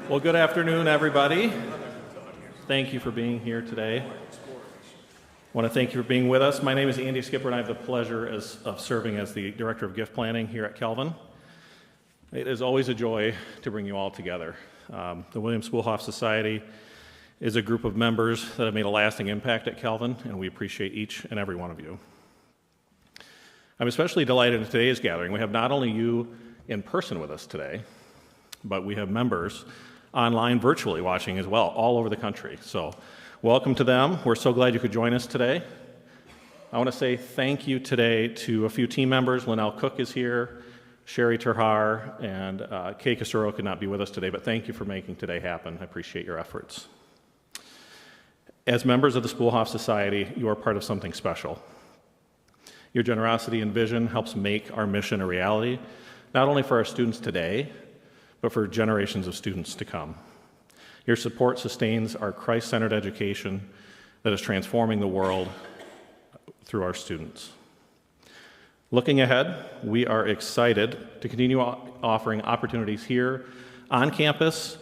Well, good afternoon, everybody. Thank you for being here today. I want to thank you for being with us. My name is Andy Skipper, and I have the pleasure of serving as the Director of Gift Planning here at Calvin. It is always a joy to bring you all together. The William Spoelhof Society is a group of members that have made a lasting impact at Calvin, and we appreciate each and every one of you. I'm especially delighted in today's gathering. We have not only you in person with us today, but we have members online virtually watching as well, all over the country. So welcome to them. We're so glad you could join us today. I want to say thank you today to a few team members. Linnell Cook is here, Sherry Terhar, and Kay Casuro could not be with us today, but thank you for making today happen. I appreciate your efforts. As members of the Spoelhof Society, you are part of something special. Your generosity and vision helps make our mission a reality, not only for our students today, but for generations of students to come. Your support sustains our Christ-centered education that is transforming the world through our students. Looking ahead, we are excited to continue offering opportunities here on campus.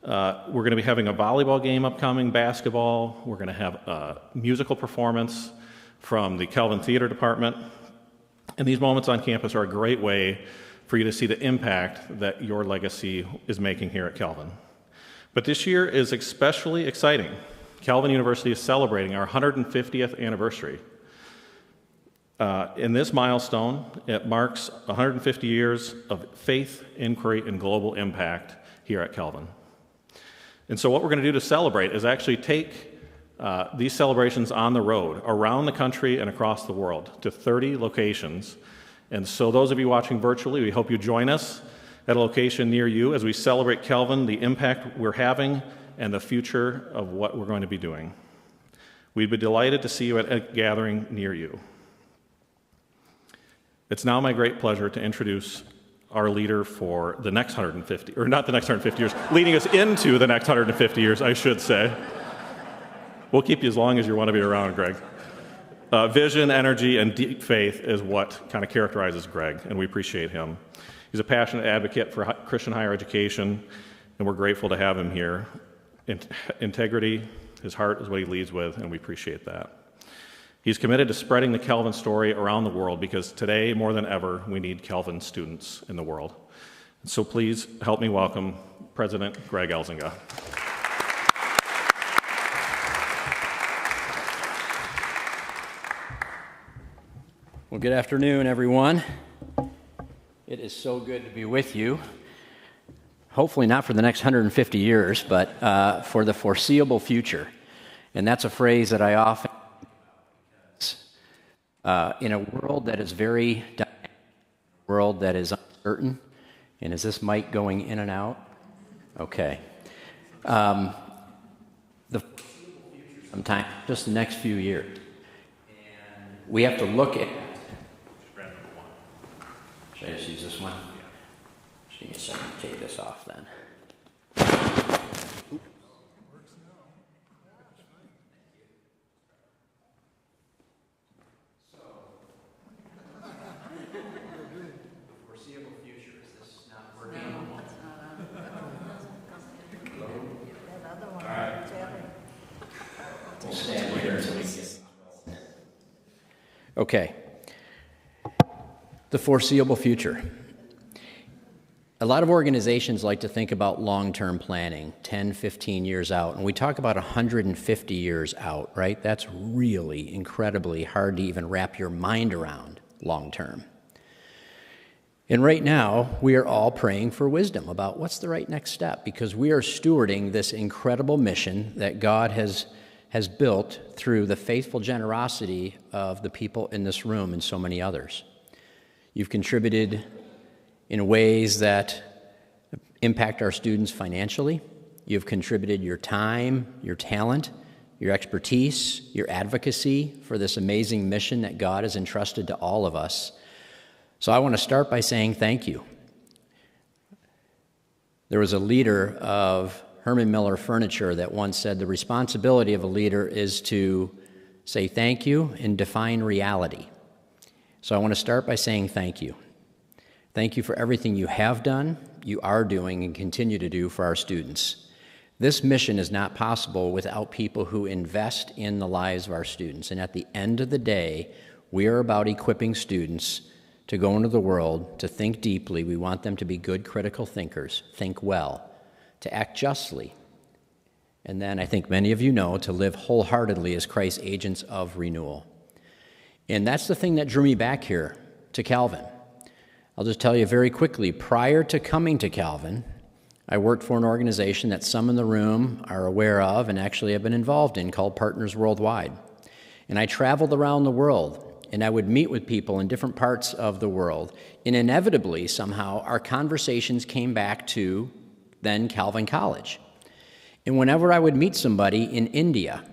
We're going to be having a volleyball game upcoming, basketball. We're going to have a musical performance from the Calvin Theater Department. And these moments on campus are a great way for you to see the impact that your legacy is making here at Calvin. But this year is especially exciting. Calvin University is celebrating our 150th anniversary. In this milestone, it marks 150 years of faith, inquiry, and global impact here at Calvin. And so what we're going to do to celebrate is actually take these celebrations on the road, around the country and across the world, to 30 locations. And so those of you watching virtually, we hope you join us at a location near you as we celebrate Calvin, the impact we're having, and the future of what we're going to be doing. We'd be delighted to see you at a gathering near you. It's now my great pleasure to introduce our leader for the next 150, or not the next 150 years, leading us into the next 150 years, I should say. We'll keep you as long as you want to be around, Greg. Vision, energy, and deep faith is what kind of characterizes Greg, and we appreciate him. He's a passionate advocate for Christian higher education, and we're grateful to have him here. Integrity, his heart is what he leads with, and we appreciate that. He's committed to spreading the Calvin story around the world because today, more than ever, we need Calvin students in the world. So please help me welcome President Greg Elzinga. Well, good afternoon, everyone. It is so good to be with you. Hopefully not for the next 150 years, but for the foreseeable future. And that's a phrase that I often in a world that is very dynamic, a world that is uncertain. And is this mic going in and out? Okay. The sometime, just the next few years. And we have to look at. Should I just use this one? Just give me a second to take this off then. So, the foreseeable future, is this not working? No, it's not on. All right. We'll stand here until we get. Okay. The foreseeable future. A lot of organizations like to think about long-term planning, 10, 15 years out, and we talk about 150 years out, right? That's really incredibly hard to even wrap your mind around long-term. And right now, we are all praying for wisdom about what's the right next step, because we are stewarding this incredible mission that God has built through the faithful generosity of the people in this room and so many others. You've contributed in ways that impact our students financially. You've contributed your time, your talent, your expertise, your advocacy for this amazing mission that God has entrusted to all of us. So I want to start by saying thank you. There was a leader of Herman Miller Furniture that once said the responsibility of a leader is to say thank you and define reality. So I want to start by saying thank you. Thank you for everything you have done, you are doing, and continue to do for our students. This mission is not possible without people who invest in the lives of our students. And at the end of the day, we are about equipping students to go into the world, to think deeply. We want them to be good critical thinkers, think well, to act justly. And then I think many of you know, to live wholeheartedly as Christ's agents of renewal. And that's the thing that drew me back here to Calvin. I'll just tell you very quickly, prior to coming to Calvin, I worked for an organization that some in the room are aware of and actually have been involved in called Partners Worldwide. And I traveled around the world, and I would meet with people in different parts of the world. And inevitably, somehow, our conversations came back to then Calvin College. And whenever I would meet somebody in India,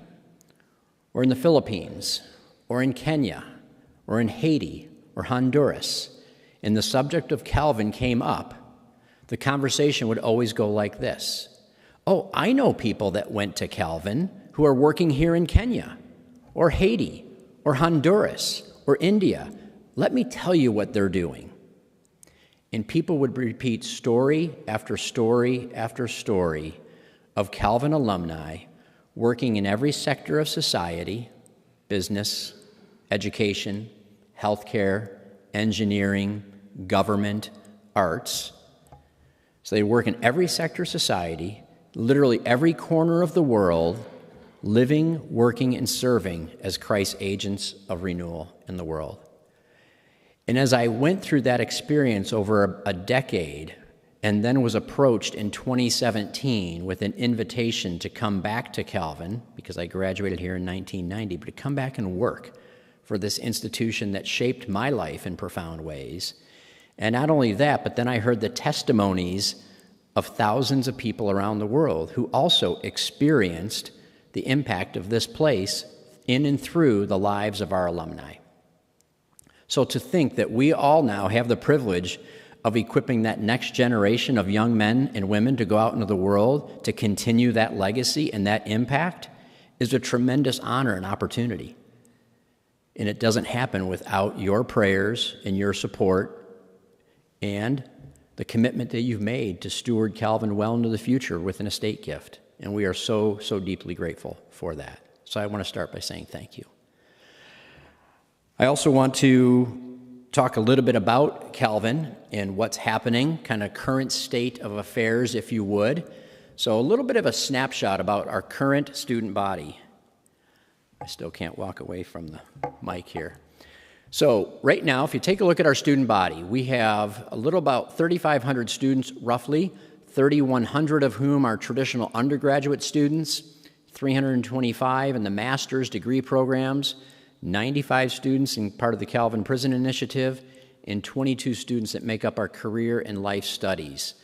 or in the Philippines, or in Kenya, or in Haiti, or Honduras, and the subject of Calvin came up, the conversation would always go like this. Oh, I know people that went to Calvin who are working here in Kenya, or Haiti, or Honduras, or India. Let me tell you what they're doing. And people would repeat story after story after story of Calvin alumni working in every sector of society, business, education, healthcare, engineering, government, arts. So they work in every sector of society, literally every corner of the world, living, working, and serving as Christ's agents of renewal in the world. And as I went through that experience over a decade, and then was approached in 2017 with an invitation to come back to Calvin, because I graduated here in 1990, but to come back and work for this institution that shaped my life in profound ways. And not only that, but then I heard the testimonies of thousands of people around the world who also experienced the impact of this place in and through the lives of our alumni. So to think that we all now have the privilege of equipping that next generation of young men and women to go out into the world to continue that legacy and that impact is a tremendous honor and opportunity. And it doesn't happen without your prayers and your support and the commitment that you've made to steward Calvin well into the future with an estate gift. And we are so, so deeply grateful for that. So I want to start by saying thank you. I also want to talk a little bit about Calvin and what's happening, kind of current state of affairs, if you would. So a little bit of a snapshot about our current student body. I still can't walk away from the mic here. So right now, if you take a look at our student body, we have a little about 3,500 students, roughly, 3,100 of whom are traditional undergraduate students, 325 in the master's degree programs, 95 students in part of the Calvin Prison Initiative, and 22 students that make up our career and life studies.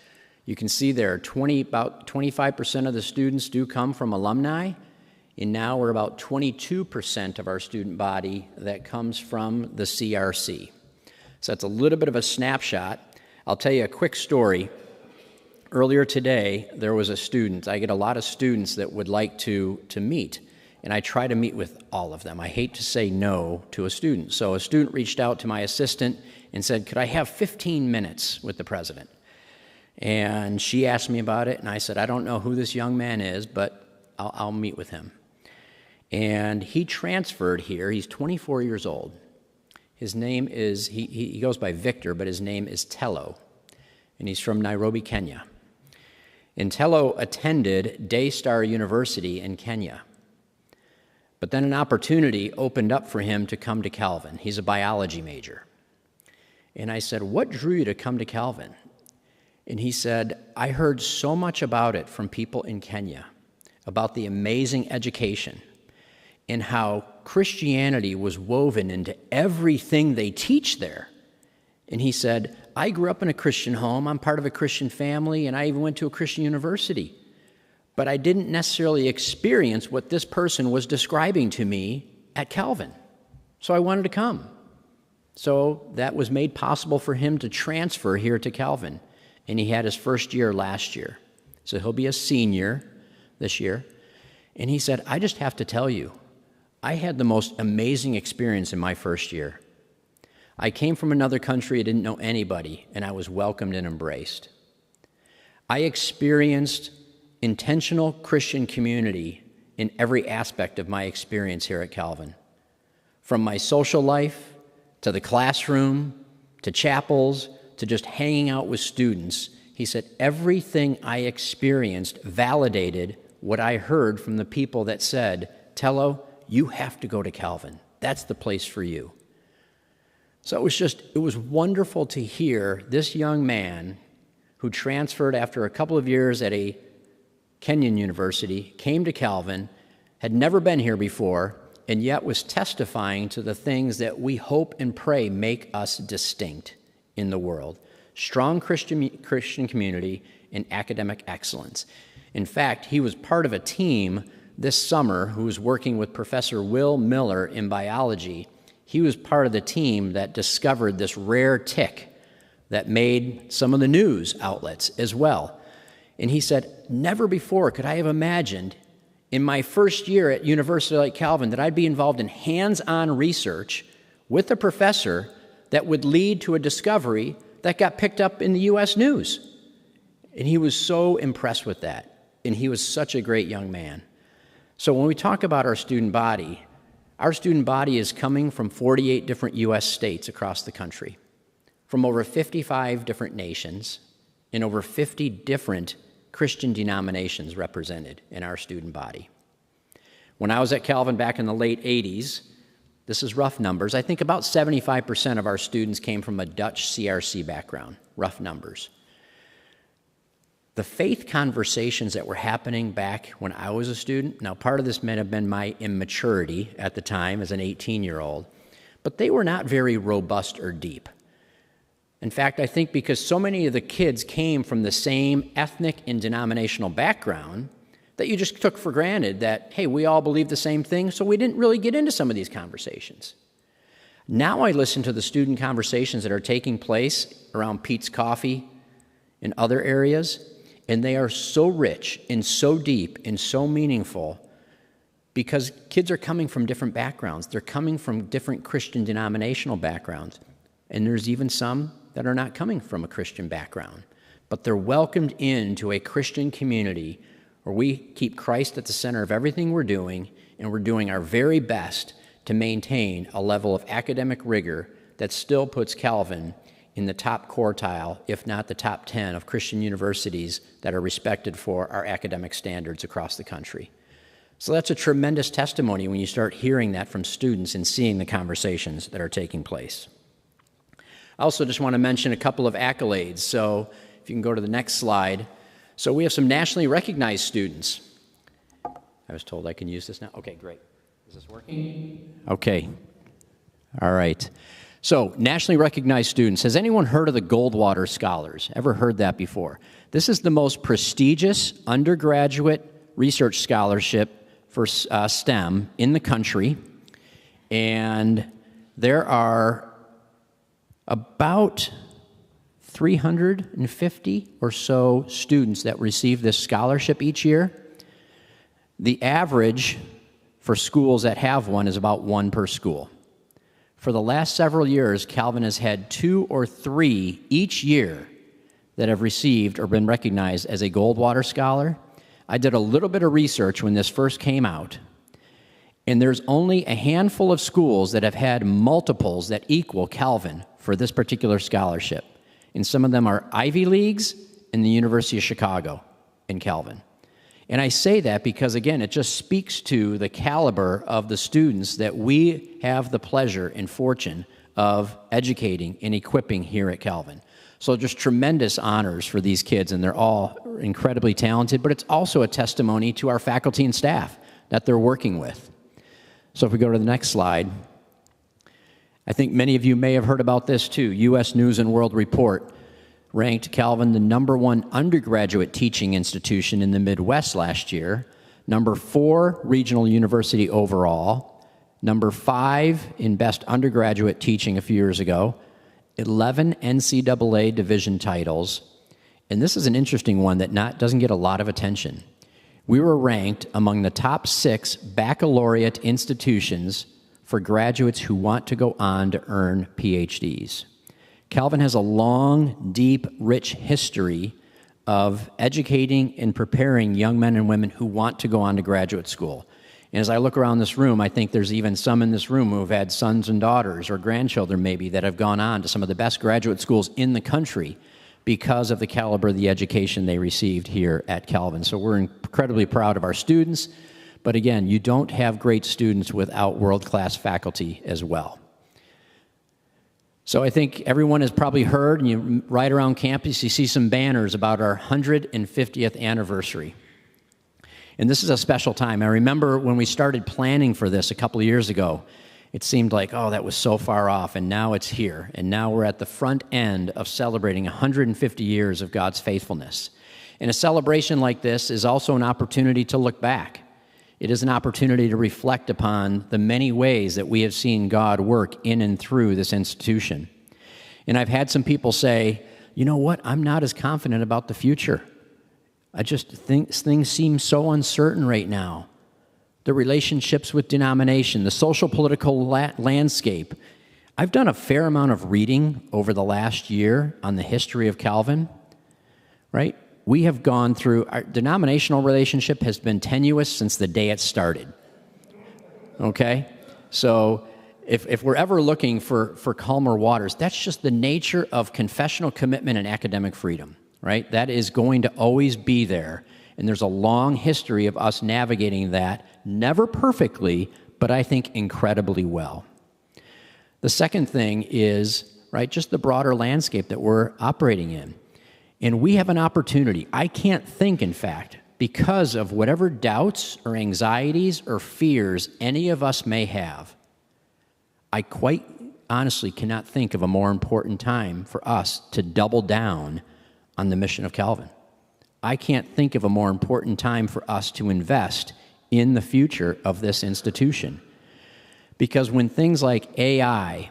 You can see there, about 25% of the students do come from alumni, and now we're about 22% of our student body that comes from the CRC. So that's a little bit of a snapshot. I'll tell you a quick story. Earlier today, there was a student. I get a lot of students that would like to meet, and I try to meet with all of them. I hate to say no to a student. So a student reached out to my assistant and said, could I have 15 minutes with the president? And she asked me about it, and I said, I don't know who this young man is, but I'll meet with him. And he transferred here. He's 24 years old. His name is, he goes by Victor, but his name is Tello, and he's from Nairobi, Kenya. And Tello attended Daystar University in Kenya. But then an opportunity opened up for him to come to Calvin. He's a biology major. And I said, what drew you to come to Calvin? And he said, I heard so much about it from people in Kenya, about the amazing education and how Christianity was woven into everything they teach there. And he said, I grew up in a Christian home, I'm part of a Christian family, and I even went to a Christian university. But I didn't necessarily experience what this person was describing to me at Calvin. So I wanted to come. So that was made possible for him to transfer here to Calvin. And he had his first year last year. So he'll be a senior this year. And he said, I just have to tell you, I had the most amazing experience in my first year. I came from another country, I didn't know anybody, and I was welcomed and embraced. I experienced intentional Christian community in every aspect of my experience here at Calvin. From my social life, to the classroom, to chapels, to just hanging out with students, he said, everything I experienced validated what I heard from the people that said, Tello, you have to go to Calvin. That's the place for you. So it was wonderful to hear this young man who transferred after a couple of years at a Kenyan university, came to Calvin, had never been here before, and yet was testifying to the things that we hope and pray make us distinct in the world. Strong Christian community and academic excellence. In fact, he was part of a team this summer who was working with Professor Will Miller in biology. He was part of the team that discovered this rare tick that made some of the news outlets as well. And he said, never before could I have imagined in my first year at University like Calvin that I'd be involved in hands-on research with a professor that would lead to a discovery that got picked up in the U.S. news. And he was so impressed with that. And he was such a great young man. So when we talk about our student body is coming from 48 different U.S. states across the country, from over 55 different nations, and over 50 different Christian denominations represented in our student body. When I was at Calvin back in the late 80s, this is rough numbers, I think about 75% of our students came from a Dutch CRC background, rough numbers. The faith conversations that were happening back when I was a student, now part of this may have been my immaturity at the time as an 18-year-old, but they were not very robust or deep. In fact, I think because so many of the kids came from the same ethnic and denominational background that you just took for granted that, hey, we all believe the same thing, so we didn't really get into some of these conversations. Now I listen to the student conversations that are taking place around Pete's Coffee and other areas, and they are so rich and so deep and so meaningful because kids are coming from different backgrounds. They're coming from different Christian denominational backgrounds. And there's even some that are not coming from a Christian background. But they're welcomed into a Christian community where we keep Christ at the center of everything we're doing, and we're doing our very best to maintain a level of academic rigor that still puts Calvin in the top quartile, if not the top 10 of Christian universities that are respected for our academic standards across the country. So that's a tremendous testimony when you start hearing that from students and seeing the conversations that are taking place. I also just want to mention a couple of accolades. So if you can go to the next slide. So we have some nationally recognized students. I was told I can use this now. Okay, great. Is this working? Okay. All right. So, nationally recognized students. Has anyone heard of the Goldwater Scholars? Ever heard that before? This is the most prestigious undergraduate research scholarship for STEM in the country. And there are about 350 or so students that receive this scholarship each year. The average for schools that have one is about one per school. For the last several years, Calvin has had 2 or 3 each year that have received or been recognized as a Goldwater Scholar. I did a little bit of research when this first came out, and there's only a handful of schools that have had multiples that equal Calvin for this particular scholarship. And some of them are Ivy Leagues and the University of Chicago in Calvin. And I say that because, again, it just speaks to the caliber of the students that we have the pleasure and fortune of educating and equipping here at Calvin. So just tremendous honors for these kids, and they're all incredibly talented, but it's also a testimony to our faculty and staff that they're working with. So if we go to the next slide, I think many of you may have heard about this too. U.S. News and World Report ranked Calvin the #1 undergraduate teaching institution in the Midwest last year, #4 regional university overall, #5 in best undergraduate teaching a few years ago, 11 NCAA division titles, and this is an interesting one that doesn't get a lot of attention. We were ranked among the top 6 baccalaureate institutions for graduates who want to go on to earn PhDs. Calvin has a long, deep, rich history of educating and preparing young men and women who want to go on to graduate school. And as I look around this room, I think there's even some in this room who have had sons and daughters or grandchildren maybe that have gone on to some of the best graduate schools in the country because of the caliber of the education they received here at Calvin. So we're incredibly proud of our students. But again, you don't have great students without world-class faculty as well. So I think everyone has probably heard, and you ride around campus, you see some banners about our 150th anniversary. And this is a special time. I remember when we started planning for this a couple of years ago, it seemed like, oh, that was so far off, and now it's here. And now we're at the front end of celebrating 150 years of God's faithfulness. And a celebration like this is also an opportunity to look back. It is an opportunity to reflect upon the many ways that we have seen God work in and through this institution. And I've had some people say, you know what, I'm not as confident about the future. I just think things seem so uncertain right now. The relationships with denomination, the social political landscape. I've done a fair amount of reading over the last year on the history of Calvin, right? We have gone through, our denominational relationship has been tenuous since the day it started, okay? So if we're ever looking for calmer waters, that's just the nature of confessional commitment and academic freedom, right? That is going to always be there, and there's a long history of us navigating that, never perfectly, but I think incredibly well. The second thing is, right, just the broader landscape that we're operating in. And we have an opportunity. I can't think, in fact, because of whatever doubts or anxieties or fears any of us may have, I quite honestly cannot think of a more important time for us to double down on the mission of Calvin. I can't think of a more important time for us to invest in the future of this institution. Because when things like AI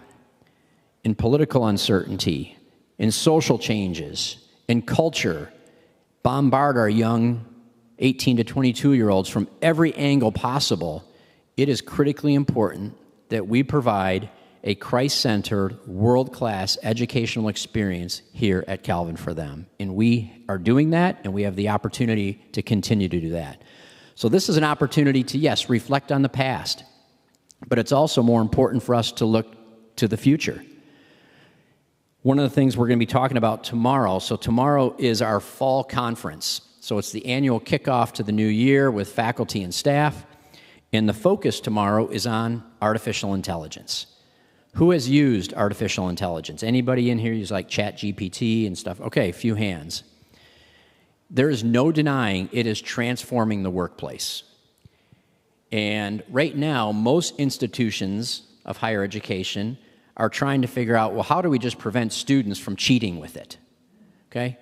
and political uncertainty and social changes and culture bombard our young 18 to 22-year-olds from every angle possible, it is critically important that we provide a Christ-centered, world-class educational experience here at Calvin for them. And we are doing that, and we have the opportunity to continue to do that. So this is an opportunity to, yes, reflect on the past, but it's also more important for us to look to the future. One of the things we're going to be talking about tomorrow, so tomorrow is our fall conference. So it's the annual kickoff to the new year with faculty and staff. And the focus tomorrow is on artificial intelligence. Who has used artificial intelligence? Anybody in here use like ChatGPT and stuff? Okay, a few hands. There is no denying it is transforming the workplace. And right now, most institutions of higher education are trying to figure out, well, how do we just prevent students from cheating with it? Okay?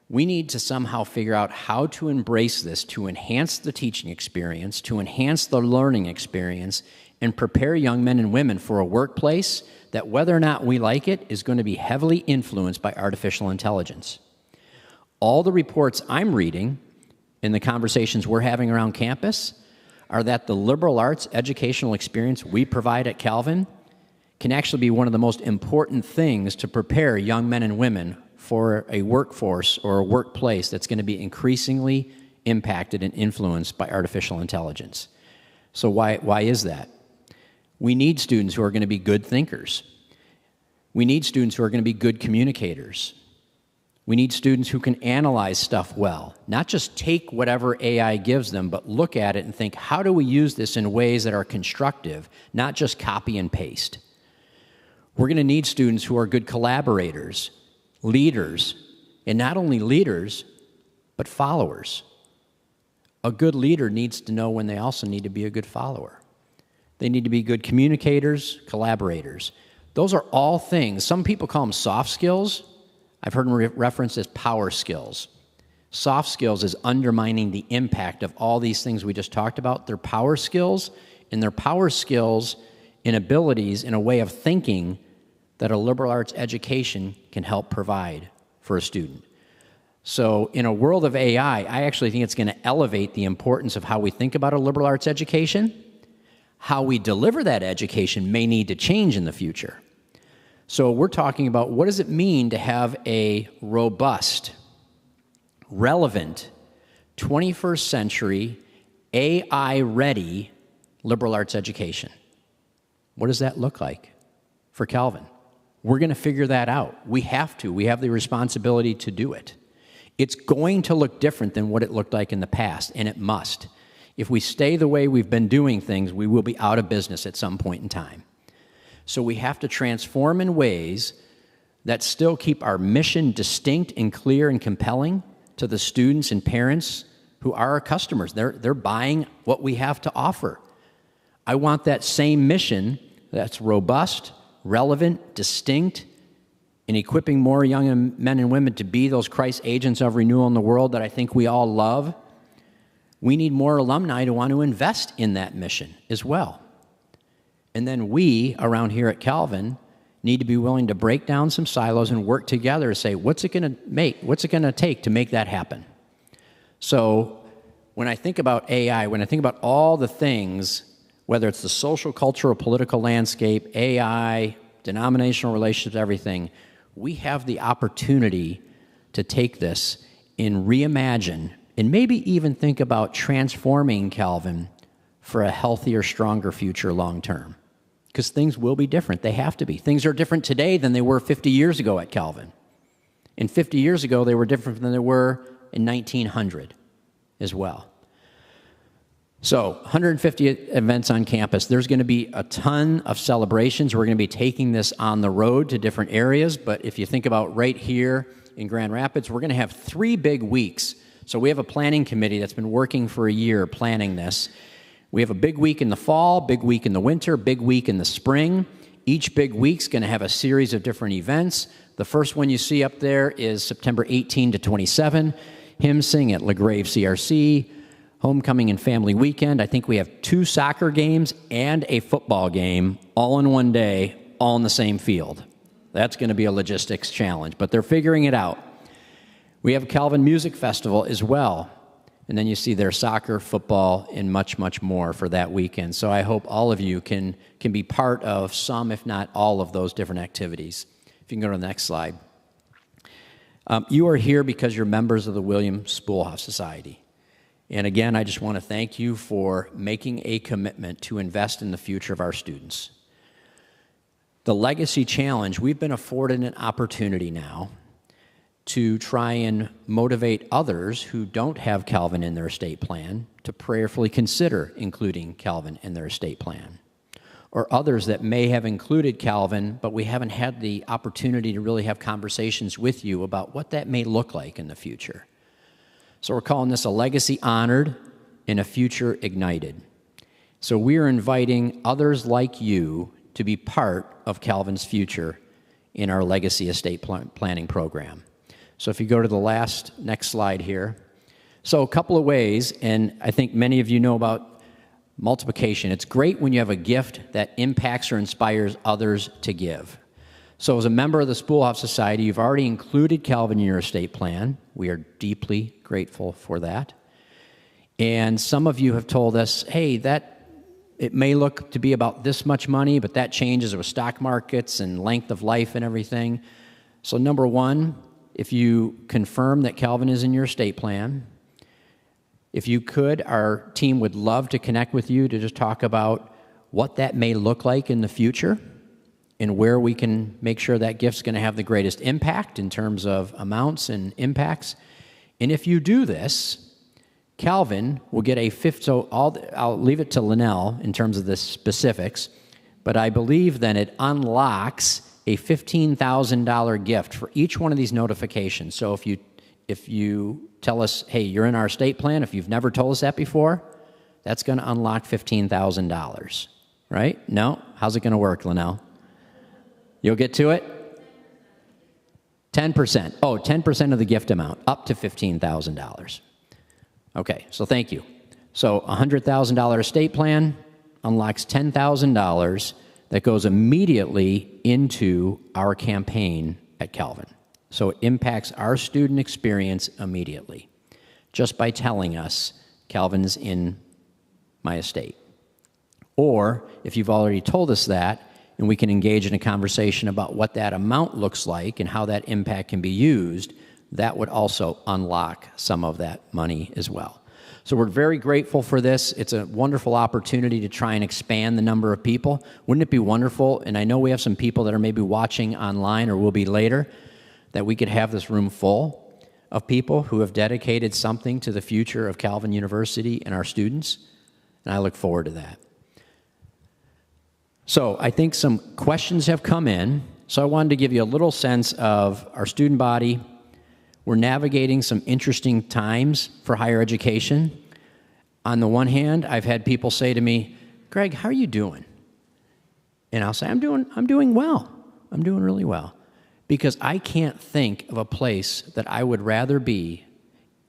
We need to somehow figure out how to embrace this to enhance the teaching experience, to enhance the learning experience, and prepare young men and women for a workplace that, whether or not we like it, is going to be heavily influenced by artificial intelligence. All the reports I'm reading in the conversations we're having around campus are that the liberal arts educational experience we provide at Calvin can actually be one of the most important things to prepare young men and women for a workforce or a workplace that's going to be increasingly impacted and influenced by artificial intelligence. So why is that? We need students who are going to be good thinkers. We need students who are going to be good communicators. We need students who can analyze stuff well, not just take whatever AI gives them, but look at it and think, how do we use this in ways that are constructive, not just copy and paste? We're going to need students who are good collaborators, leaders, and not only leaders, but followers. A good leader needs to know when they also need to be a good follower. They need to be good communicators, collaborators. Those are all things. Some people call them soft skills. I've heard them referenced as power skills. Soft skills is undermining the impact of all these things we just talked about. They're power skills, and they're power skills and abilities in a way of thinking that a liberal arts education can help provide for a student. So in a world of AI, I actually think it's going to elevate the importance of how we think about a liberal arts education, how we deliver that education may need to change in the future. So we're talking about what does it mean to have a robust, relevant, 21st century, AI-ready liberal arts education. What does that look like for Calvin? We're going to figure that out. We have to. We have the responsibility to do it. It's going to look different than what it looked like in the past, and it must. If we stay the way we've been doing things, we will be out of business at some point in time. So we have to transform in ways that still keep our mission distinct and clear and compelling to the students and parents who are our customers. They're buying what we have to offer. I want that same mission that's robust, relevant, distinct, and equipping more young men and women to be those Christ agents of renewal in the world that I think we all love. We need more alumni to want to invest in that mission as well. And then we, around here at Calvin, need to be willing to break down some silos and work together to say, what's it going to take to make that happen? So when I think about AI, when I think about all the things, whether it's the social, cultural, political landscape, AI, denominational relationships, everything, we have the opportunity to take this and reimagine and maybe even think about transforming Calvin for a healthier, stronger future long term. Because things will be different. They have to be. Things are different today than they were 50 years ago at Calvin. And 50 years ago, they were different than they were in 1900 as well. So 150 events on campus. There's going to be a ton of celebrations. We're going to be taking this on the road to different areas. But if you think about right here in Grand Rapids, we're going to have 3 big weeks. So we have a planning committee that's been working for a year planning this. We have a big week in the fall, big week in the winter, big week in the spring. Each big week's going to have a series of different events. The first one you see up there is September 18 to 27, Hymn Sing at LaGrave CRC, Homecoming and Family Weekend. I think we have 2 soccer games and a football game all in one day, all in the same field. That's going to be a logistics challenge, but they're figuring it out. We have a Calvin Music Festival as well. And then you see their soccer, football, and much, much more for that weekend. So I hope all of you can be part of some, if not all, of those different activities. If you can go to the next slide. You are here because you're members of the William Spoelhof Society. And again, I just want to thank you for making a commitment to invest in the future of our students. The Legacy Challenge, we've been afforded an opportunity now to try and motivate others who don't have Calvin in their estate plan to prayerfully consider including Calvin in their estate plan. Or others that may have included Calvin, but we haven't had the opportunity to really have conversations with you about what that may look like in the future. So we're calling this a legacy honored and a future ignited. So we're inviting others like you to be part of Calvin's future in our legacy estate planning program. So if you go to the next slide here. So a couple of ways, and I think many of you know about multiplication. It's great when you have a gift that impacts or inspires others to give. So as a member of the Spoelhof Society, you've already included Calvin in your estate plan. We are deeply grateful for that. And some of you have told us, hey, it may look to be about this much money, but that changes with stock markets and length of life and everything. So number one, if you confirm that Calvin is in your estate plan, if you could, our team would love to connect with you to just talk about what that may look like in the future and where we can make sure that gift's going to have the greatest impact in terms of amounts and impacts. And if you do this, Calvin will get a fifth, so I'll leave it to Linnell in terms of the specifics, but I believe then it unlocks a $15,000 gift for each one of these notifications. So if you tell us, hey, you're in our estate plan, if you've never told us that before, that's going to unlock $15,000, right? No? How's it going to work, Linnell? You'll get to it? 10%. Oh, 10% of the gift amount, up to $15,000. Okay, so thank you. So a $100,000 estate plan unlocks $10,000 that goes immediately into our campaign at Calvin. So it impacts our student experience immediately, just by telling us Calvin's in my estate. Or if you've already told us that, and we can engage in a conversation about what that amount looks like and how that impact can be used, that would also unlock some of that money as well. So we're very grateful for this. It's a wonderful opportunity to try and expand the number of people. Wouldn't it be wonderful, and I know we have some people that are maybe watching online or will be later, that we could have this room full of people who have dedicated something to the future of Calvin University and our students, and I look forward to that. So I think some questions have come in, so I wanted to give you a little sense of our student body. We're navigating some interesting times for higher education. On the one hand, I've had people say to me, Greg, how are you doing? And I'll say, I'm doing well. I'm doing really well. Because I can't think of a place that I would rather be,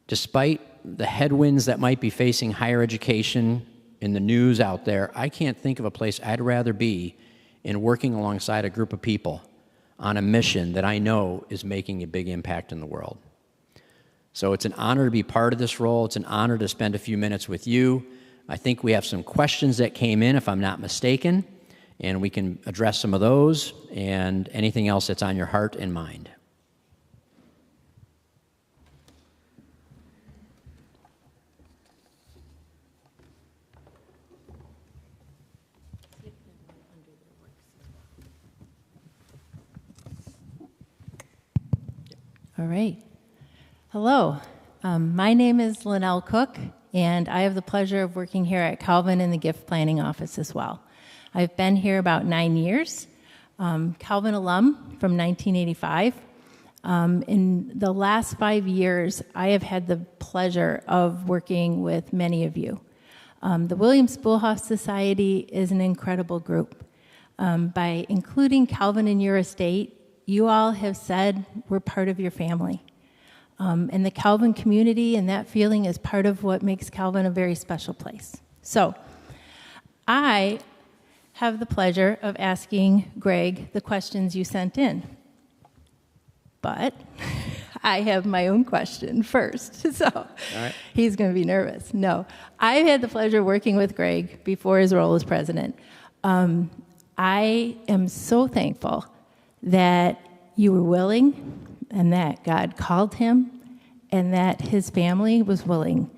despite the headwinds that might be facing higher education in the news out there. I can't think of a place I'd rather be in working alongside a group of people on a mission that I know is making a big impact in the world. So it's an honor to be part of this role. It's an honor to spend a few minutes with you. I think we have some questions that came in, if I'm not mistaken, and we can address some of those and anything else that's on your heart and mind. All right. Hello. My name is Linnell Cook, and I have the pleasure of working here at Calvin in the gift planning office as well. I've been here about 9 years. Calvin alum from 1985. In the last 5 years, I have had the pleasure of working with many of you. The William Spoelhof Society is an incredible group. By including Calvin in your estate, you all have said we're part of your family. And the Calvin community and that feeling is part of what makes Calvin a very special place. So I have the pleasure of asking Greg the questions you sent in. But I have my own question first, so right. He's going to be nervous. No, I've had the pleasure of working with Greg before his role as president. I am so thankful that you were willing and that God called him and that his family was willing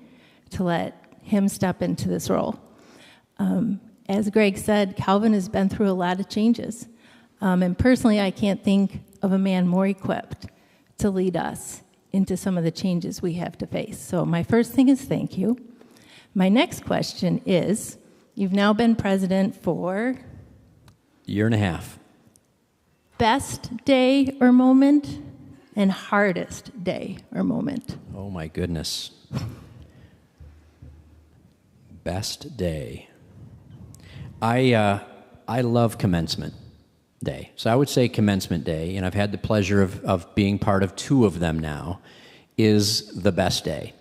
to let him step into this role. As Greg said, Calvin has been through a lot of changes. And personally, I can't think of a man more equipped to lead us into some of the changes we have to face. So my first thing is thank you. My next question is, you've now been president for? Year and a half. Best day or moment and hardest day or moment? Oh my goodness. Best day. I love commencement day. So I would say commencement day, and I've had the pleasure of being part of 2 of them now, is the best day.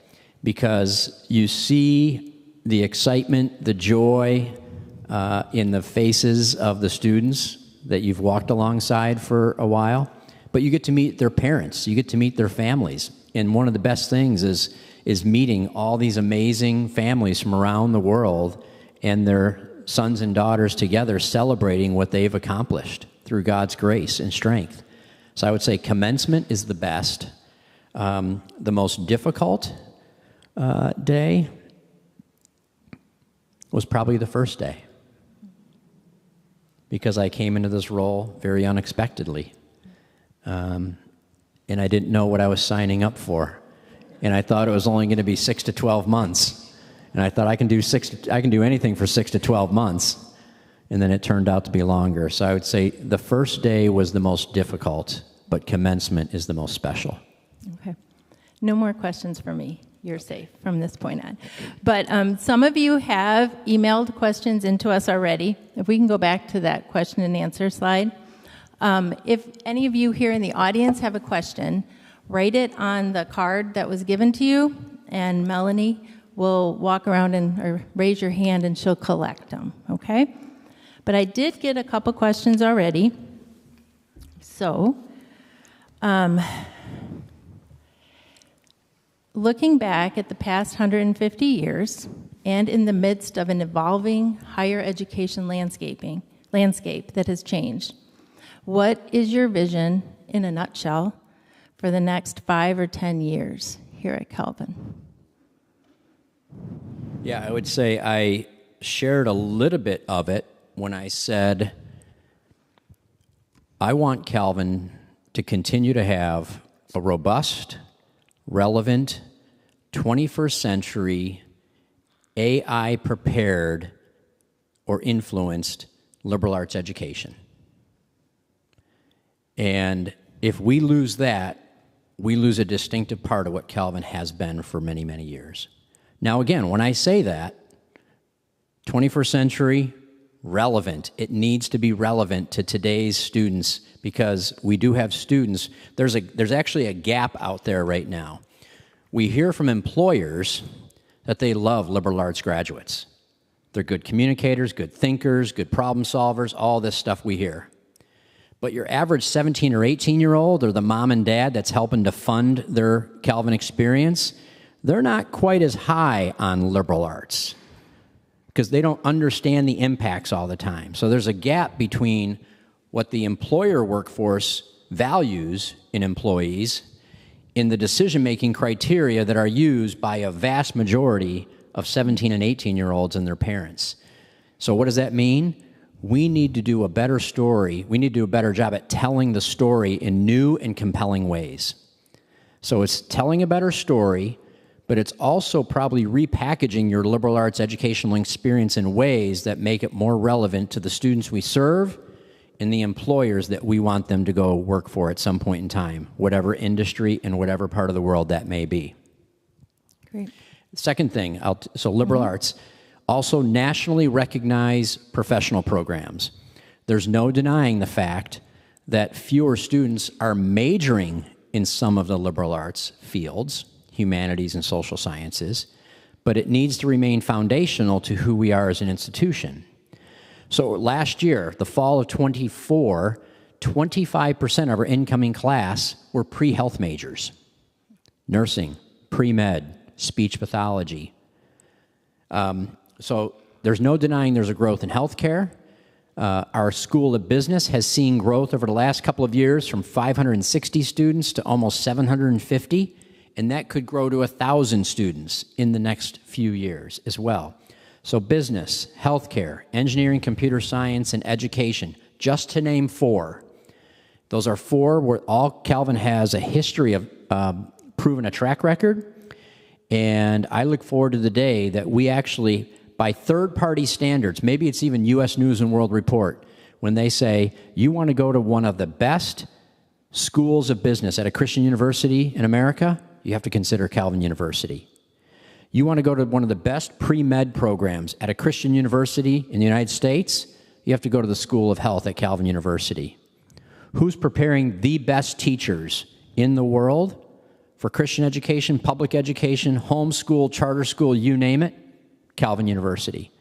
Because you see the excitement, the joy in the faces of the students that you've walked alongside for a while, but you get to meet their parents, you get to meet their families. And one of the best things is meeting all these amazing families from around the world and their sons and daughters together celebrating what they've accomplished through God's grace and strength. So I would say commencement is the best. The most difficult day was probably the first day, because I came into this role very unexpectedly. And I didn't know what I was signing up for. And I thought it was only going to be 6 to 12 months. And I thought I can do anything for 6 to 12 months. And then it turned out to be longer. So I would say the first day was the most difficult, but commencement is the most special. Okay. No more questions for me. You're safe from this point on. But some of you have emailed questions into us already. If we can go back to that question and answer slide. If any of you here in the audience have a question, write it on the card that was given to you, and Melanie will walk around or raise your hand and she'll collect them, okay? But I did get a couple questions already. So, looking back at the past 150 years, and in the midst of an evolving higher education landscape that has changed. What is your vision, in a nutshell, for the next 5 or 10 years here at Calvin? Yeah, I would say I shared a little bit of it when I said I want Calvin to continue to have a robust, relevant, 21st century, AI-prepared or influenced liberal arts education. And if we lose that, we lose a distinctive part of what Calvin has been for many, many years. Now, again, when I say that, 21st century, relevant. It needs to be relevant to today's students because we do have students. There's actually a gap out there right now. We hear from employers that they love liberal arts graduates. They're good communicators, good thinkers, good problem solvers, all this stuff we hear. But your average 17 or 18-year-old or the mom and dad that's helping to fund their Calvin experience, they're not quite as high on liberal arts because they don't understand the impacts all the time. So there's a gap between what the employer workforce values in employees in the decision-making criteria that are used by a vast majority of 17 and 18-year-olds and their parents. So what does that mean? We need to do a better story. We need to do a better job at telling the story in new and compelling ways. So it's telling a better story, but it's also probably repackaging your liberal arts educational experience in ways that make it more relevant to the students we serve and the employers that we want them to go work for at some point in time, whatever industry and whatever part of the world that may be. Great. Second thing, so liberal arts, also nationally recognized professional programs. There's no denying the fact that fewer students are majoring in some of the liberal arts fields, humanities and social sciences, but it needs to remain foundational to who we are as an institution. So last year, the fall of 24, 25% of our incoming class were pre-health majors. Nursing, pre-med, speech pathology. So there's no denying there's a growth in healthcare. Our School of Business has seen growth over the last couple of years from 560 students to almost 750, and that could grow to 1,000 students in the next few years as well. So business, healthcare, engineering, computer science, and education, just to name 4. Those are 4 where all Calvin has a history of proven a track record, and I look forward to the day that we actually, by third-party standards, maybe it's even U.S. News and World Report, when they say, you want to go to one of the best schools of business at a Christian university in America, you have to consider Calvin University. You want to go to one of the best pre-med programs at a Christian university in the United States, you have to go to the School of Health at Calvin University. Who's preparing the best teachers in the world for Christian education, public education, homeschool, charter school, you name it? Calvin University.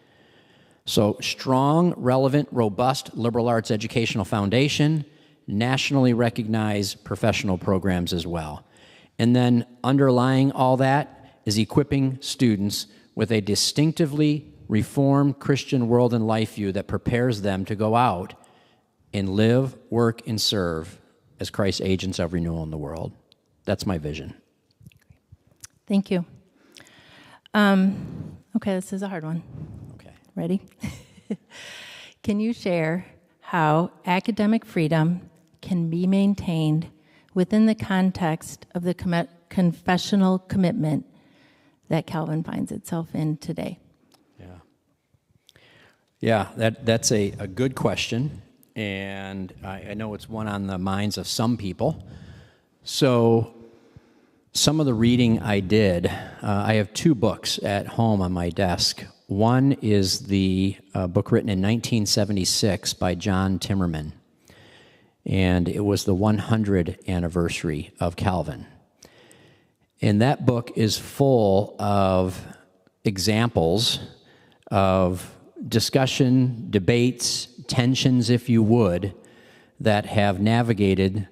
So strong, relevant, robust liberal arts educational foundation, nationally recognized professional programs as well. And then underlying all that is equipping students with a distinctively reformed Christian world and life view that prepares them to go out and live, work, and serve as Christ's agents of renewal in the world. That's my vision. Thank you. Okay, this is a hard one. Okay. Ready? Can you share how academic freedom can be maintained within the context of the confessional commitment that Calvin finds itself in today? Yeah, that's a good question, and I know it's one on the minds of some people. So some of the reading I did, I have 2 books at home on my desk. One is the book written in 1976 by John Timmerman, and it was the 100th anniversary of Calvin. And that book is full of examples of discussion, debates, tensions, if you would, that have navigated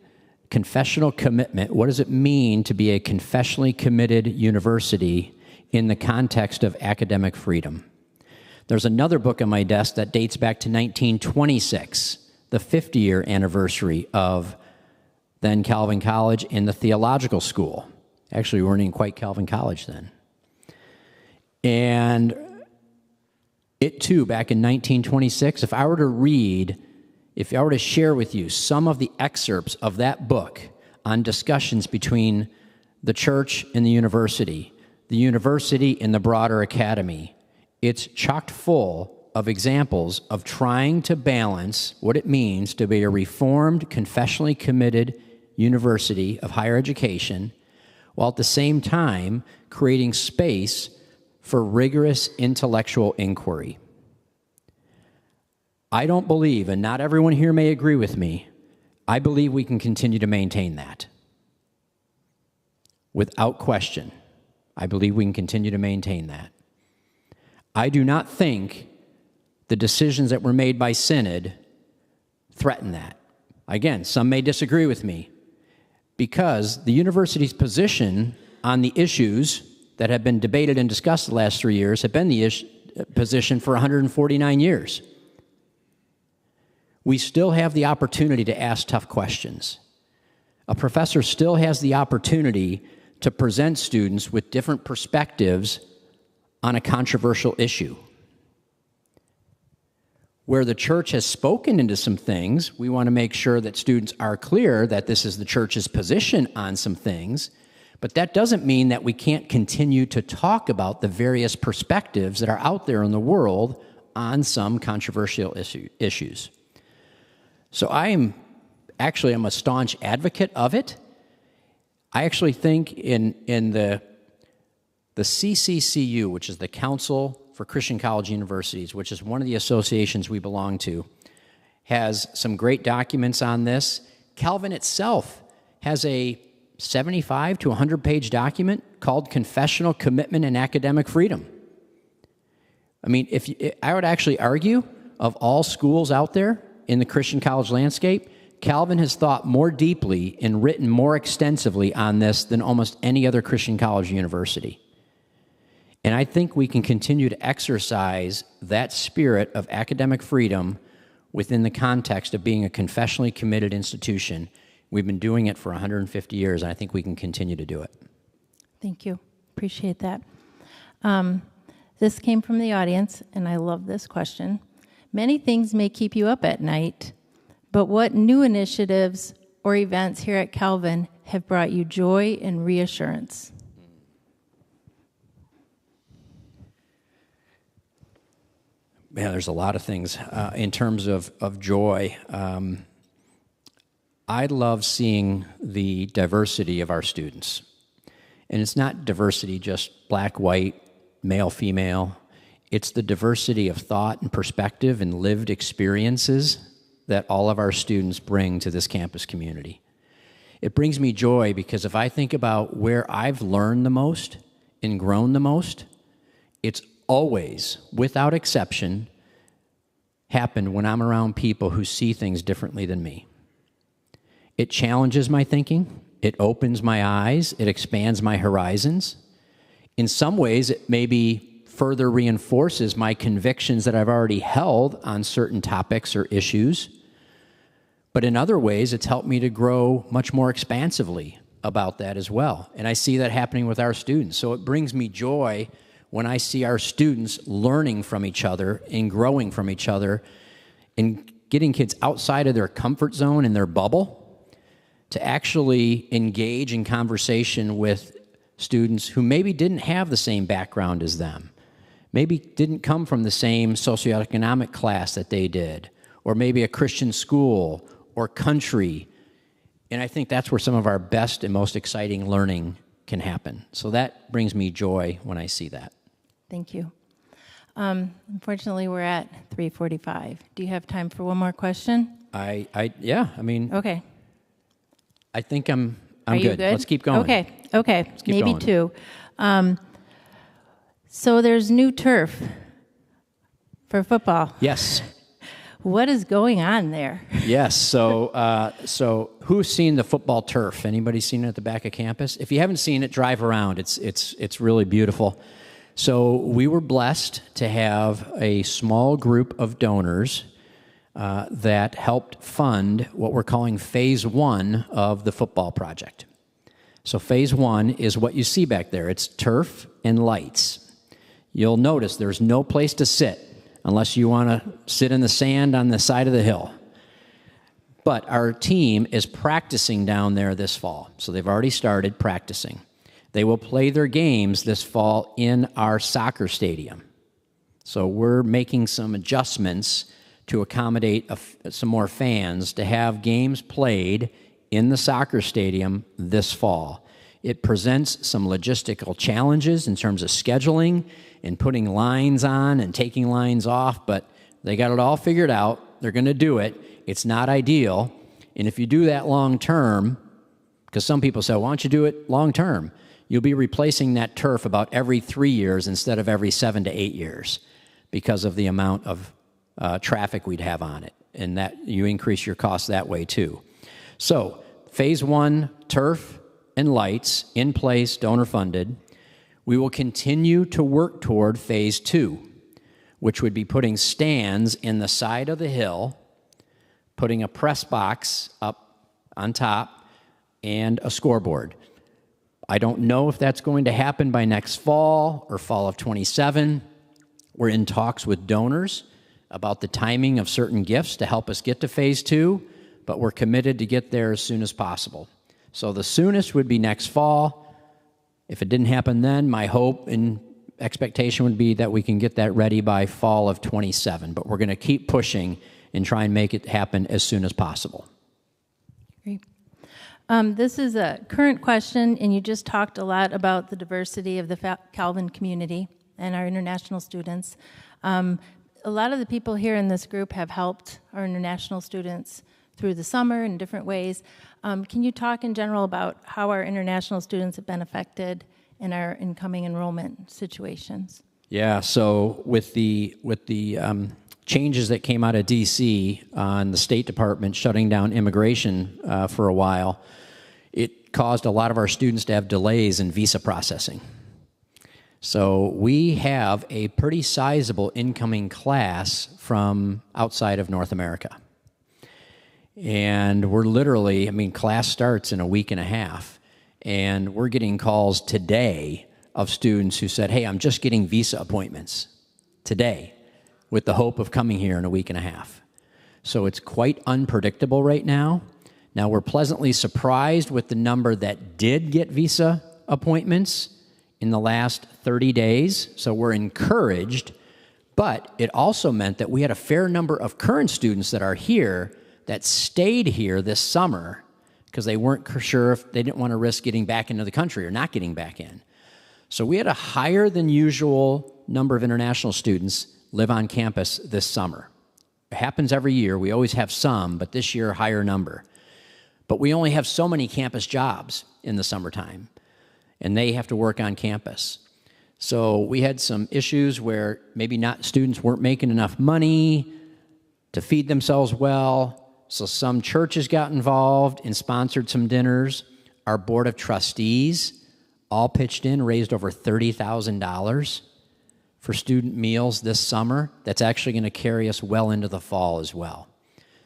confessional commitment. What does it mean to be a confessionally committed university in the context of academic freedom. There's another book on my desk that dates back to 1926, the 50-year anniversary of then Calvin College and the theological school. Actually, we weren't even quite Calvin College then. And it too, back in 1926, if I were to share with you some of the excerpts of that book on discussions between the church and the university and the broader academy, it's chock full of examples of trying to balance what it means to be a reformed, confessionally committed university of higher education, while at the same time creating space for rigorous intellectual inquiry. I don't believe, and not everyone here may agree with me, I believe we can continue to maintain that. Without question, I believe we can continue to maintain that. I do not think the decisions that were made by Synod threaten that. Again, some may disagree with me, because the university's position on the issues that have been debated and discussed the last 3 years have been the position for 149 years. We still have the opportunity to ask tough questions. A professor still has the opportunity to present students with different perspectives on a controversial issue. Where the church has spoken into some things, we want to make sure that students are clear that this is the church's position on some things, but that doesn't mean that we can't continue to talk about the various perspectives that are out there in the world on some controversial issues. So I'm a staunch advocate of it. I actually think in the CCCU, which is the Council for Christian College Universities, which is one of the associations we belong to, has some great documents on this. Calvin itself has a 75 to 100-page document called Confessional Commitment and Academic Freedom. I mean, I would actually argue, of all schools out there in the Christian college landscape, Calvin has thought more deeply and written more extensively on this than almost any other Christian college university. And I think we can continue to exercise that spirit of academic freedom within the context of being a confessionally committed institution. We've been doing it for 150 years, and I think we can continue to do it. Thank you. Appreciate that. This came from the audience, and I love this question. Many things may keep you up at night, but what new initiatives or events here at Calvin have brought you joy and reassurance? Yeah, there's a lot of things. In terms of joy, I love seeing the diversity of our students. And it's not diversity just black, white, male, female. It's the diversity of thought and perspective and lived experiences that all of our students bring to this campus community. It brings me joy because if I think about where I've learned the most and grown the most, it's always, without exception, happened when I'm around people who see things differently than me. It challenges my thinking, it opens my eyes, it expands my horizons. In some ways, it maybe further reinforces my convictions that I've already held on certain topics or issues. But in other ways, it's helped me to grow much more expansively about that as well. And I see that happening with our students. So it brings me joy when I see our students learning from each other and growing from each other and getting kids outside of their comfort zone and their bubble to actually engage in conversation with students who maybe didn't have the same background as them, maybe didn't come from the same socioeconomic class that they did, or maybe a Christian school or country. And I think that's where some of our best and most exciting learning can happen. So that brings me joy when I see that. Thank you. Unfortunately, we're at 3:45. Do you have time for one more question? Yeah, I mean, Okay. I think I'm Are you good. good? Let's keep going. Okay. keep Maybe going. two. So there's new turf for football. Yes. What is going on there? Yes. So who's seen the football turf? Anybody seen it at the back of campus? If you haven't seen it, drive around. It's really beautiful. So we were blessed to have a small group of donors that helped fund what we're calling phase 1 of the football project. So phase 1 is what you see back there. It's turf and lights. You'll notice there's no place to sit unless you want to sit in the sand on the side of the hill. But our team is practicing down there this fall. So they've already started practicing. They will play their games this fall in our soccer stadium. So we're making some adjustments to accommodate some more fans to have games played in the soccer stadium this fall. It presents some logistical challenges in terms of scheduling and putting lines on and taking lines off, but they got it all figured out. They're going to do it. It's not ideal. And if you do that long term, because some people say, why don't you do it long term? You'll be replacing that turf about every 3 years instead of every 7 to 8 years because of the amount of traffic we'd have on it. And that you increase your costs that way too. So phase 1, turf and lights in place, donor funded. We will continue to work toward phase 2, which would be putting stands in the side of the hill, putting a press box up on top, and a scoreboard. I don't know if that's going to happen by next fall or fall of 27. We're in talks with donors about the timing of certain gifts to help us get to phase 2, but we're committed to get there as soon as possible. So the soonest would be next fall. If it didn't happen then, my hope and expectation would be that we can get that ready by fall of 27, but we're going to keep pushing and try and make it happen as soon as possible. Great. This is a current question, and you just talked a lot about the diversity of the Calvin community and our international students. A lot of the people here in this group have helped our international students through the summer in different ways. Can you talk in general about how our international students have been affected in our incoming enrollment situations? Yeah, so with the changes that came out of D.C. on the State Department shutting down immigration for a while, it caused a lot of our students to have delays in visa processing. So we have a pretty sizable incoming class from outside of North America. And we're literally, class starts in a week and a half, and we're getting calls today of students who said, hey, I'm just getting visa appointments today with the hope of coming here in a week and a half. So it's quite unpredictable right now. Now, we're pleasantly surprised with the number that did get visa appointments in the last 30 days, so we're encouraged, but it also meant that we had a fair number of current students that are here that stayed here this summer because they weren't sure if they didn't want to risk getting back into the country or not getting back in. So we had a higher than usual number of international students live on campus this summer. It happens every year. We always have some, but this year, a higher number. But we only have so many campus jobs in the summertime, and they have to work on campus. So we had some issues where maybe students weren't making enough money to feed themselves well. So some churches got involved and sponsored some dinners. Our board of trustees all pitched in, raised over $30,000 for student meals this summer. That's actually going to carry us well into the fall as well.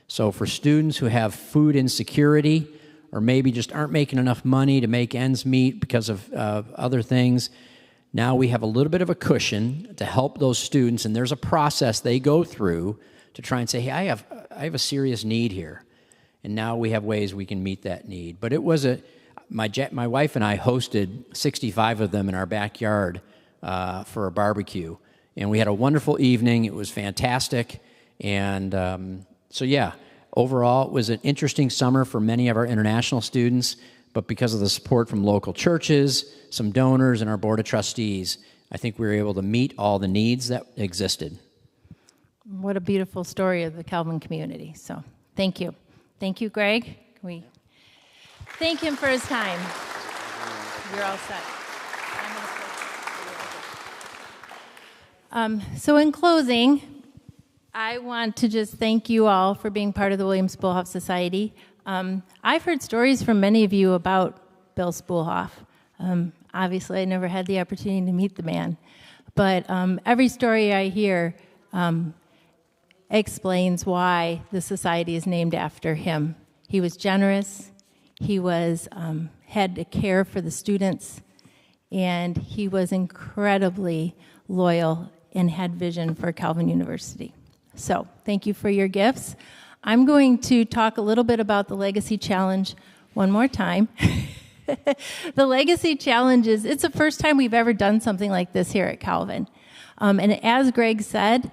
So for students who have food insecurity or maybe just aren't making enough money to make ends meet because of other things, now we have a little bit of a cushion to help those students, and there's a process they go through to try and say, hey, I have a serious need here. And now we have ways we can meet that need. But it was my wife and I hosted 65 of them in our backyard for a barbecue. And we had a wonderful evening. It was fantastic. And so overall, it was an interesting summer for many of our international students. But because of the support from local churches, some donors, and our board of trustees, I think we were able to meet all the needs that existed. What a beautiful story of the Calvin community. So thank you. Thank you, Greg. Can we thank him for his time? You're all set. So in closing, I want to just thank you all for being part of the William Spoelhof Society. I've heard stories from many of you about Bill Spoelhof. Obviously, I never had the opportunity to meet the man. But every story I hear explains why the society is named after him. He was generous. He was had a care for the students, and he was incredibly loyal and had vision for Calvin University. So thank you for your gifts. I'm going to talk a little bit about the Legacy Challenge one more time. The Legacy Challenge it's the first time we've ever done something like this here at Calvin. And as Greg said,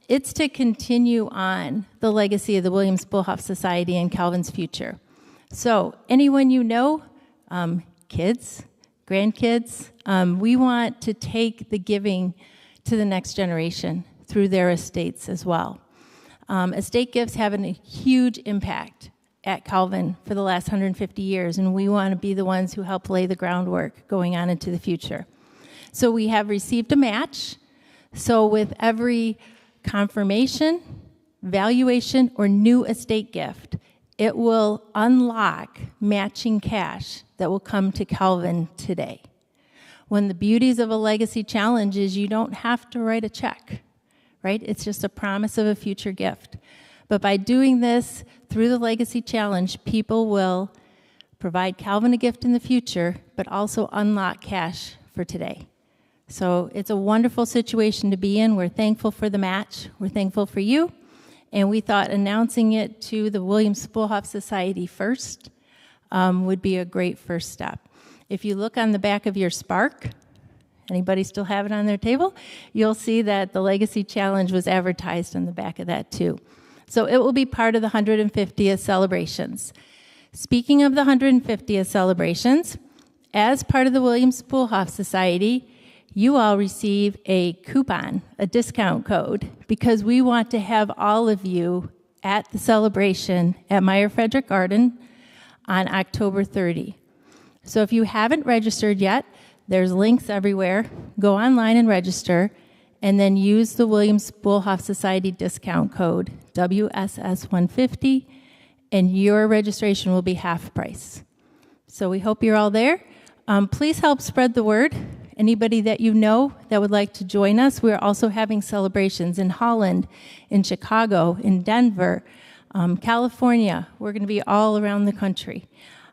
it's to continue on the legacy of the William Spoelhof Society and Calvin's future. So anyone you know, kids, grandkids, we want to take the giving to the next generation through their estates as well. Estate gifts have a huge impact at Calvin for the last 150 years, and we want to be the ones who help lay the groundwork going on into the future. So we have received a match. So with every confirmation, valuation, or new estate gift, it will unlock matching cash that will come to Calvin today. One of the beauties of a Legacy Challenge is you don't have to write a check, right? It's just a promise of a future gift. But by doing this through the Legacy Challenge, people will provide Calvin a gift in the future, but also unlock cash for today. So it's a wonderful situation to be in. We're thankful for the match. We're thankful for you. And we thought announcing it to the William Spoelhof Society first would be a great first step. If you look on the back of your Spark, anybody still have it on their table? You'll see that the Legacy Challenge was advertised on the back of that too. So it will be part of the 150th celebrations. Speaking of the 150th celebrations, as part of the William Spoelhof Society, you all receive a coupon, a discount code, because we want to have all of you at the celebration at Meyer Frederick Garden on October 30. So if you haven't registered yet, there's links everywhere. Go online and register, and then use the William Spoelhof Society discount code, WSS150, and your registration will be half price. So we hope you're all there. Please help spread the word. Anybody that you know that would like to join us, we're also having celebrations in Holland, in Chicago, in Denver, California. We're going to be all around the country.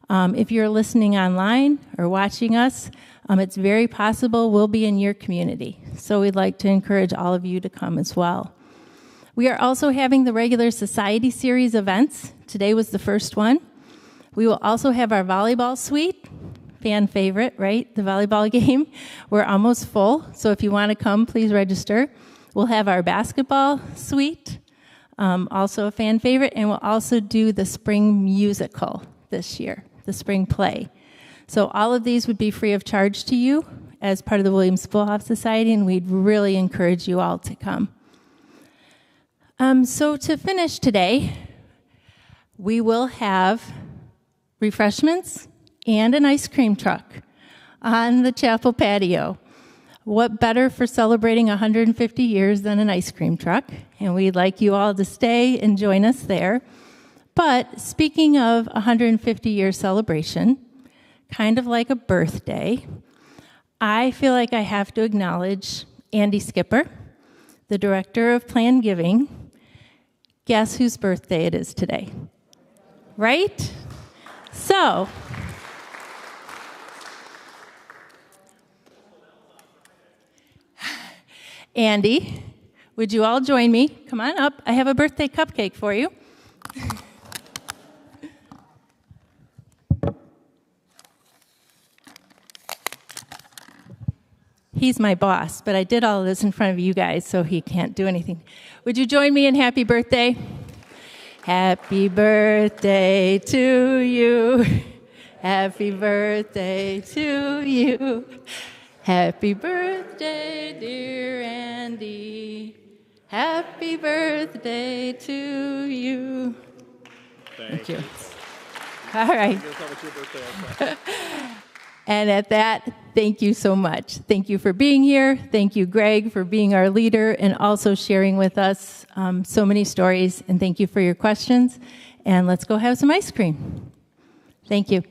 If you're listening online or watching us, it's very possible we'll be in your community. So we'd like to encourage all of you to come as well. We are also having the regular Society Series events. Today was the first one. We will also have our volleyball suite. Fan favorite, right? The volleyball game. We're almost full, so if you want to come, please register. We'll have our basketball suite, also a fan favorite, and we'll also do the spring musical this year, the spring play. So all of these would be free of charge to you as part of the William Spoelhof Society, and we'd really encourage you all to come. So to finish today, we will have refreshments and an ice cream truck on the chapel patio. What better for celebrating 150 years than an ice cream truck? And we'd like you all to stay and join us there. But speaking of 150-year celebration, kind of like a birthday, I feel like I have to acknowledge Andy Skipper, the director of Planned Giving. Guess whose birthday it is today? Right? So, Andy, would you all join me? Come on up. I have a birthday cupcake for you. He's my boss, but I did all of this in front of you guys, so he can't do anything. Would you join me in happy birthday? Happy birthday to you. Happy birthday to you. Happy birthday, dear Andy. Happy birthday to you. Thank you. All right. And at that, thank you so much. Thank you for being here. Thank you, Greg, for being our leader and also sharing with us so many stories. And thank you for your questions. And let's go have some ice cream. Thank you.